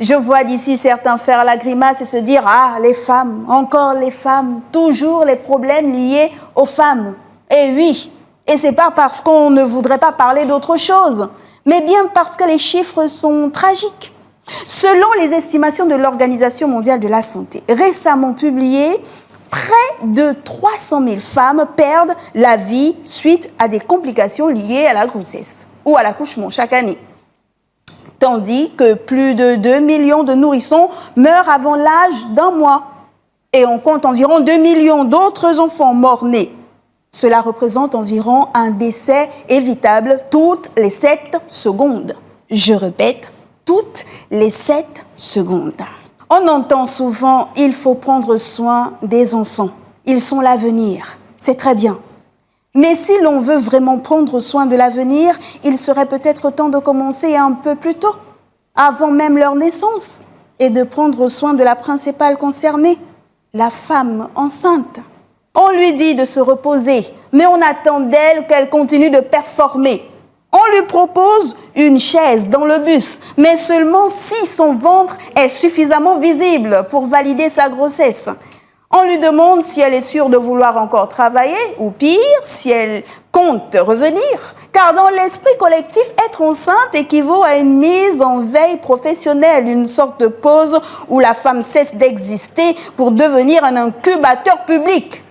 Je vois d'ici certains faire la grimace et se dire « Ah, les femmes, encore les femmes, toujours les problèmes liés aux femmes. » Et oui, et c'est pas parce qu'on ne voudrait pas parler d'autre chose, mais bien parce que les chiffres sont tragiques. Selon les estimations de l'Organisation mondiale de la santé, récemment publiées, près de 300 000 femmes perdent la vie suite à des complications liées à la grossesse ou à l'accouchement chaque année. Tandis que plus de 2 millions de nourrissons meurent avant l'âge d'un mois. Et on compte environ 2 millions d'autres enfants morts-nés. Cela représente environ un décès évitable toutes les 7 secondes. Je répète, toutes les 7 secondes. On entend souvent « il faut prendre soin des enfants, ils sont l'avenir ». C'est très bien. Mais si l'on veut vraiment prendre soin de l'avenir, il serait peut-être temps de commencer un peu plus tôt, avant même leur naissance, et de prendre soin de la principale concernée, la femme enceinte. On lui dit de se reposer, mais on attend d'elle qu'elle continue de performer. On lui propose une chaise dans le bus, mais seulement si son ventre est suffisamment visible pour valider sa grossesse. On lui demande si elle est sûre de vouloir encore travailler, ou pire, si elle compte revenir. Car dans l'esprit collectif, être enceinte équivaut à une mise en veille professionnelle, une sorte de pause où la femme cesse d'exister pour devenir un incubateur public.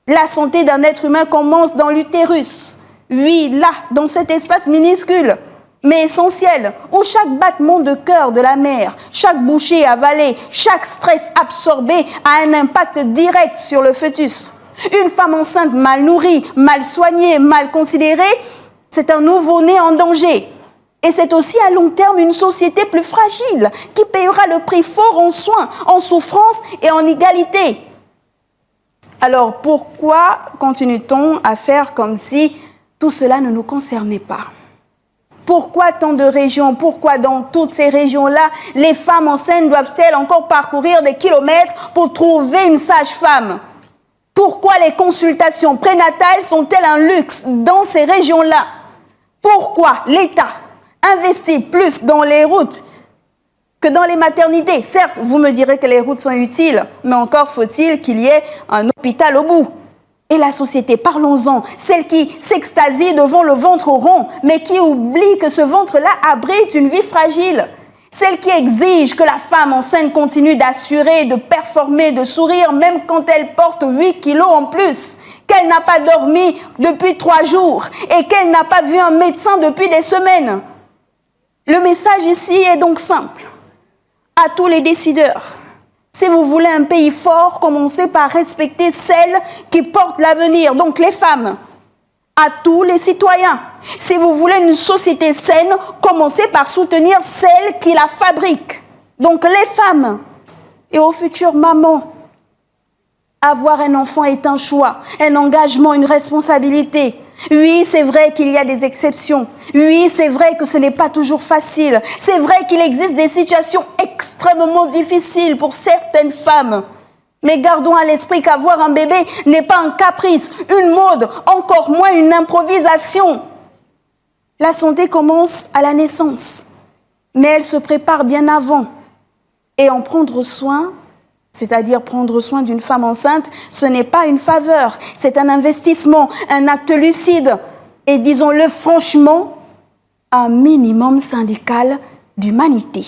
La santé d'un être humain commence dans l'utérus. Oui, là, dans cet espace minuscule, mais essentiel, où chaque battement de cœur de la mère, chaque bouchée avalée, chaque stress absorbé a un impact direct sur le fœtus. Une femme enceinte mal nourrie, mal soignée, mal considérée, c'est un nouveau-né en danger. Et c'est aussi à long terme une société plus fragile qui payera le prix fort en soins, en souffrance et en égalité. Alors pourquoi continue-t-on à faire comme si tout cela ne nous concernait pas? Pourquoi tant de régions? Pourquoi dans toutes ces régions-là, les femmes enceintes doivent-elles encore parcourir des kilomètres pour trouver une sage-femme? Pourquoi les consultations prénatales sont-elles un luxe dans ces régions-là? Pourquoi l'État investit plus dans les routes que dans les maternités? Certes, vous me direz que les routes sont utiles, mais encore faut-il qu'il y ait un hôpital au bout. Et la société, parlons-en, celle qui s'extasie devant le ventre rond, mais qui oublie que ce ventre-là abrite une vie fragile. Celle qui exige que la femme enceinte continue d'assurer, de performer, de sourire, même quand elle porte 8 kilos en plus, qu'elle n'a pas dormi depuis 3 jours et qu'elle n'a pas vu un médecin depuis des semaines. Le message ici est donc simple. À tous les décideurs, si vous voulez un pays fort, commencez par respecter celles qui portent l'avenir, donc les femmes. À tous les citoyens, si vous voulez une société saine, commencez par soutenir celles qui la fabriquent, donc les femmes. Et aux futures mamans, avoir un enfant est un choix, un engagement, une responsabilité. Oui, c'est vrai qu'il y a des exceptions. Oui, c'est vrai que ce n'est pas toujours facile. C'est vrai qu'il existe des situations extrêmement difficiles pour certaines femmes. Mais gardons à l'esprit qu'avoir un bébé n'est pas un caprice, une mode, encore moins une improvisation. La santé commence à la naissance, mais elle se prépare bien avant. Et en prendre soin, c'est-à-dire prendre soin d'une femme enceinte, ce n'est pas une faveur, c'est un investissement, un acte lucide et, disons-le franchement, un minimum syndical d'humanité.